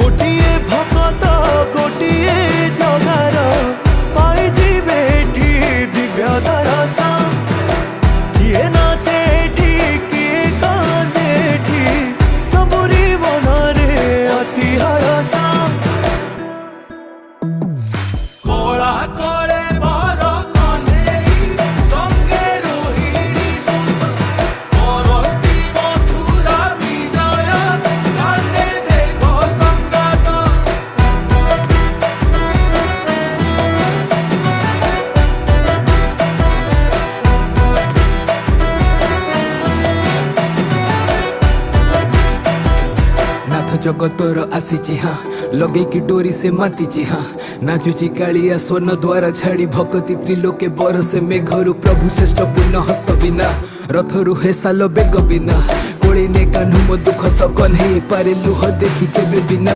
गोटिए भकत गोटिए जगार पाई जीवे एठी दिव्य दर्शन किए नाचे एठी किए कांदे एठी सबुरी मनरे अति हरसा कोला कोले बर कन्हेई संगे रोहिणी सुत करती मथुरा विजय कांदे देखो संगत नाथ जगतर आसीची हाँ लगे की डोरी से मातीची हाँ नाचुची कालिया स्वर्ण द्वारा छाड़ी भक्ति त्रिलोके बरसे मेघरु प्रभु श्रेष्ठ पूर्ण हस्त बिना रथरु हे साल बेग बिना कोड़ी ने कान्हु मो दुख सकन हे पारे लुह देखी केबे बिना।